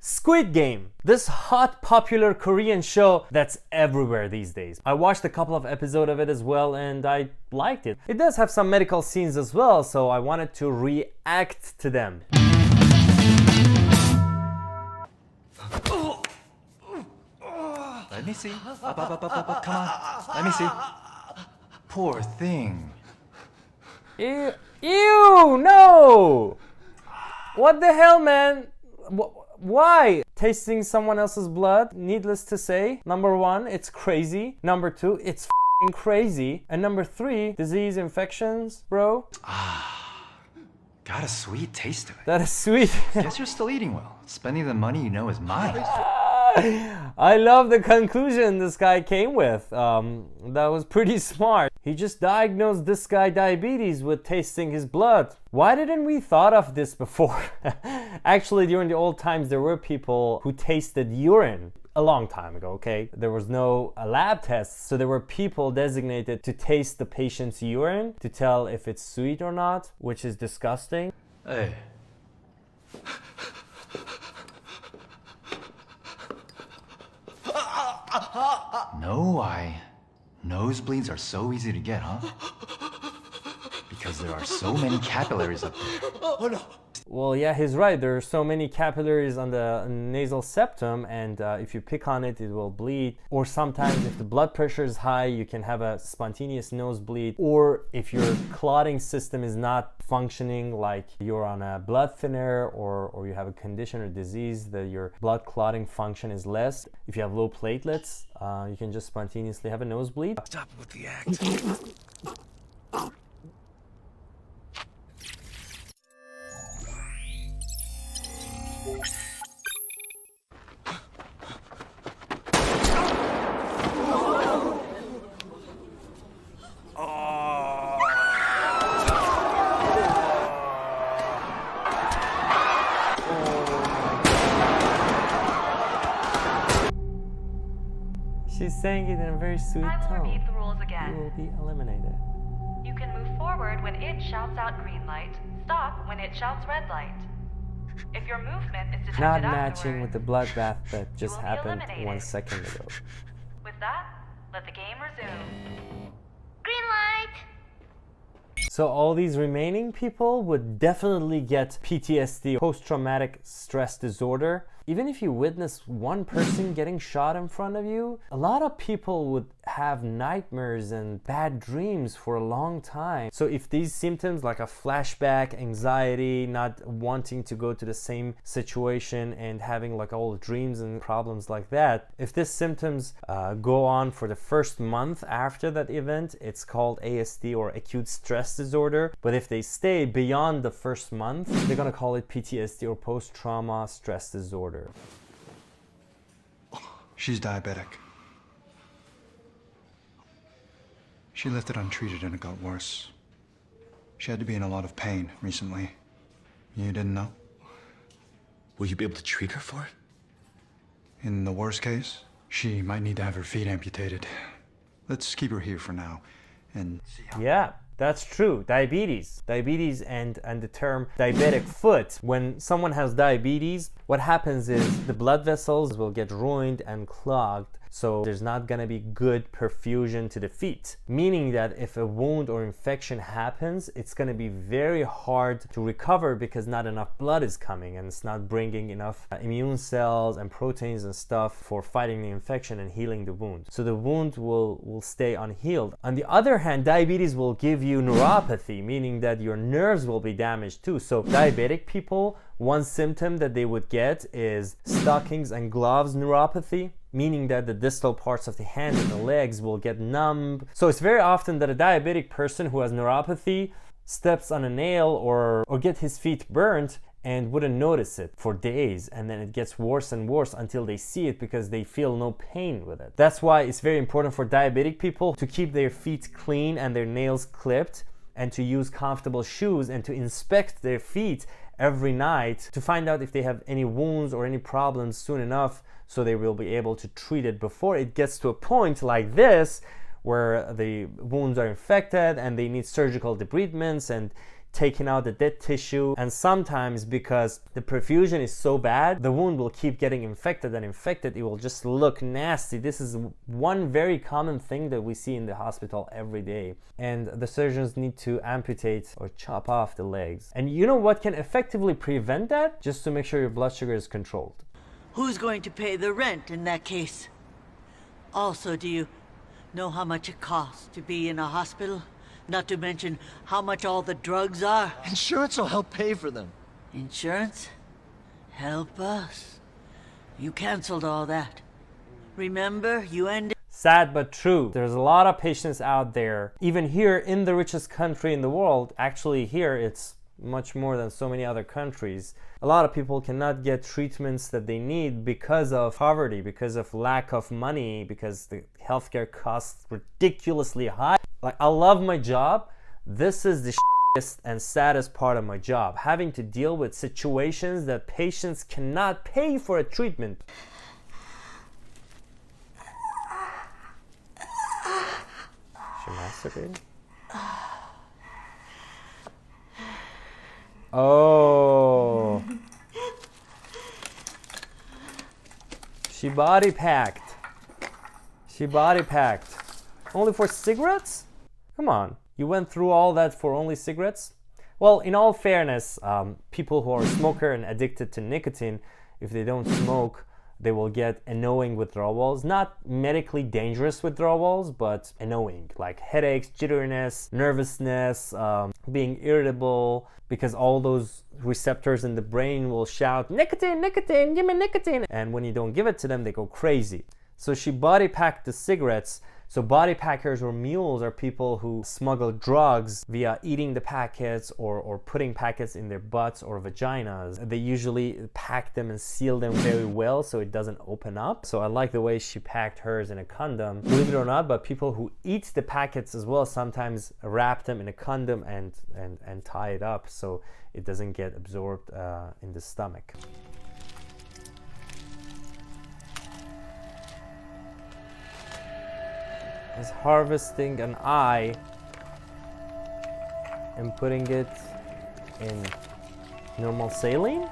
Squid Game, this hot popular Korean show that's everywhere these days. I watched a couple of episodes of it as well and I liked it. It does have some medical scenes as well, so I wanted to react to them. Let me see. Up, come on. Let me see. Poor thing. Ew, no! What the hell, man? Why? Tasting someone else's blood, needless to say. Number one, it's crazy. Number two, it's f***ing crazy. And number three, disease, infections, bro. Got a sweet taste to it. That is sweet. Guess you're still eating well. Spending the money you know is mine. I love the conclusion this guy came with. That was pretty smart. He just diagnosed this guy diabetes with tasting his blood. Why didn't we thought of this before? Actually, during the old times, there were people who tasted urine. A long time ago, okay? There was no lab tests, so there were people designated to taste the patient's urine to tell if it's sweet or not, which is disgusting. Hey. No why nosebleeds are so easy to get, huh? Because there are so many capillaries up there. Oh no! Well, yeah, he's right. There are so many capillaries on the nasal septum, and if you pick on it, it will bleed. Or sometimes if the blood pressure is high, you can have a spontaneous nosebleed. Or if your clotting system is not functioning, like you're on a blood thinner or you have a condition or disease that your blood clotting function is less. If you have low platelets, you can just spontaneously have a nosebleed. Stop with the act. She's saying it in a very sweet I will tone. repeat the rules again. You will be eliminated. You can move forward when it shouts out green light, stop when it shouts red light. If your movement is detected Not matching with afterward, the bloodbath that just will be happened eliminated. 1 second ago. with that, let the game resume. Green light! So all these remaining people would definitely get PTSD, post-traumatic stress disorder. Even if you witness one person getting shot in front of you, a lot of people would have nightmares and bad dreams for a long time. So if these symptoms like a flashback, anxiety, not wanting to go to the same situation and having like all dreams and problems like that, if these symptoms go on for the first month after that event, it's called ASD or acute stress disorder. But if they stay beyond the first month, they're gonna call it PTSD or post-trauma stress disorder. She's diabetic. She left it untreated and it got worse. She had to be in a lot of pain recently. You didn't know? Will you be able to treat her for it? In the worst case, she might need to have her feet amputated. Let's keep her here for now and see how... Yeah, that's true. Diabetes and the term diabetic foot. When someone has diabetes, what happens is the blood vessels will get ruined and clogged. So there's not gonna be good perfusion to the feet, meaning that if a wound or infection happens, it's gonna be very hard to recover because not enough blood is coming and it's not bringing enough immune cells and proteins and stuff for fighting the infection and healing the wound. So the wound will stay unhealed. On the other hand, diabetes will give you neuropathy, meaning that your nerves will be damaged too. So diabetic people, one symptom that they would get is stockings and gloves neuropathy, meaning that the distal parts of the hands and the legs will get numb. So it's very often that a diabetic person who has neuropathy steps on a nail or get his feet burnt and wouldn't notice it for days, and then it gets worse and worse until they see it because they feel no pain with it. That's why it's very important for diabetic people to keep their feet clean and their nails clipped and to use comfortable shoes and to inspect their feet every night to find out if they have any wounds or any problems soon enough so they will be able to treat it before it gets to a point like this where the wounds are infected and they need surgical debridements and taking out the dead tissue. And sometimes because the perfusion is so bad, the wound will keep getting infected and infected. It will just look nasty. This is one very common thing that we see in the hospital every day. And the surgeons need to amputate or chop off the legs. And you know what can effectively prevent that? Just to make sure your blood sugar is controlled. Who's going to pay the rent in that case? Also, do you know how much it costs to be in a hospital? Not to mention how much all the drugs are. Insurance will help pay for them. Insurance? Help us. You canceled all that. Remember, you ended... Sad but true. There's a lot of patients out there, even here in the richest country in the world. Actually here it's much more than so many other countries. A lot of people cannot get treatments that they need because of poverty, because of lack of money, because the healthcare costs ridiculously high. Like, I love my job. This is the shittiest and saddest part of my job, having to deal with situations that patients cannot pay for a treatment. She masturbating? Oh. She body packed. She body packed. Only for cigarettes? Come on. You went through all that for only cigarettes? Well, in all fairness, people who are a smoker and addicted to nicotine, if they don't smoke, they will get annoying withdrawals. Not medically dangerous withdrawals, but annoying, like headaches, jitteriness, nervousness, being irritable, because all those receptors in the brain will shout, nicotine, nicotine, give me nicotine. And when you don't give it to them, they go crazy. So she body packed the cigarettes. So body packers or mules are people who smuggle drugs via eating the packets or putting packets in their butts or vaginas. They usually pack them and seal them very well so it doesn't open up. So I like the way she packed hers in a condom. Believe it or not, but people who eat the packets as well sometimes wrap them in a condom and tie it up so it doesn't get absorbed in the stomach. Is harvesting an eye and putting it in normal saline?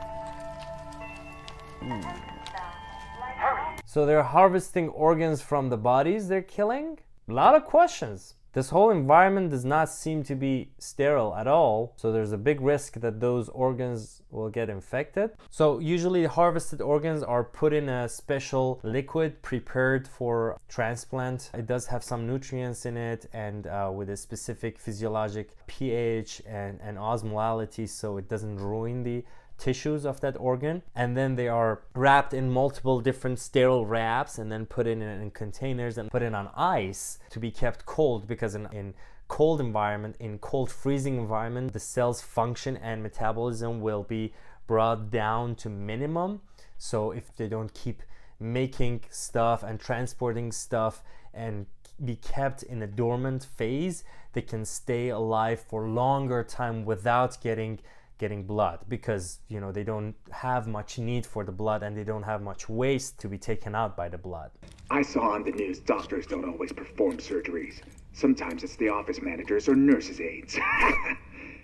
So they're harvesting organs from the bodies they're killing? A lot of questions. This whole environment does not seem to be sterile at all, so there's a big risk that those organs will get infected. So usually harvested organs are put in a special liquid prepared for transplant. It does have some nutrients in it and with a specific physiologic pH and osmolality, so it doesn't ruin the tissues of that organ. And then they are wrapped in multiple different sterile wraps and then put in containers and put in on ice to be kept cold, because in cold environment, in cold freezing environment, the cell's function and metabolism will be brought down to minimum. So if they don't keep making stuff and transporting stuff and be kept in a dormant phase, they can stay alive for longer time without getting blood, because they don't have much need for the blood and they don't have much waste to be taken out by the blood. I saw on the news doctors don't always perform surgeries. Sometimes it's the office managers or nurses' aides.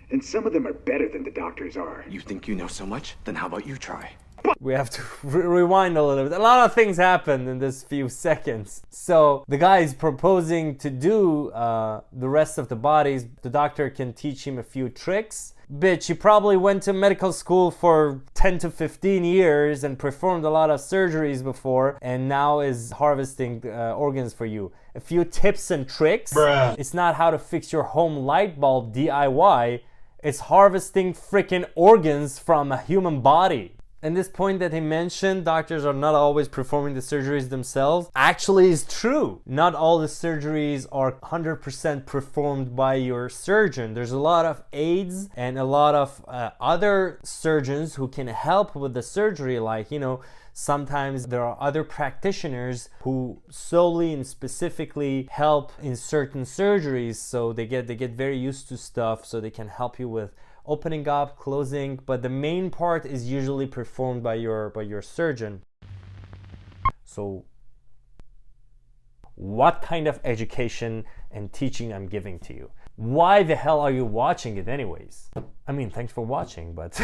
And some of them are better than the doctors are. You think you know so much? Then how about you try? We have to rewind a little bit. A lot of things happened in this few seconds. So the guy is proposing to do the rest of the bodies. The doctor can teach him a few tricks. Bitch, you probably went to medical school for 10 to 15 years and performed a lot of surgeries before and now is harvesting organs for you. A few tips and tricks. Bruh. It's not how to fix your home light bulb DIY. It's harvesting freaking organs from a human body. And this point that he mentioned, doctors are not always performing the surgeries themselves, actually is true. Not all the surgeries are 100% performed by your surgeon. There's a lot of aides and a lot of other surgeons who can help with the surgery. Like, sometimes there are other practitioners who solely and specifically help in certain surgeries. So they get very used to stuff, so they can help you with opening up, closing, but the main part is usually performed by your surgeon. So what kind of education and teaching I'm giving to you? why the hell are you watching it anyways? I mean, thanks for watching, but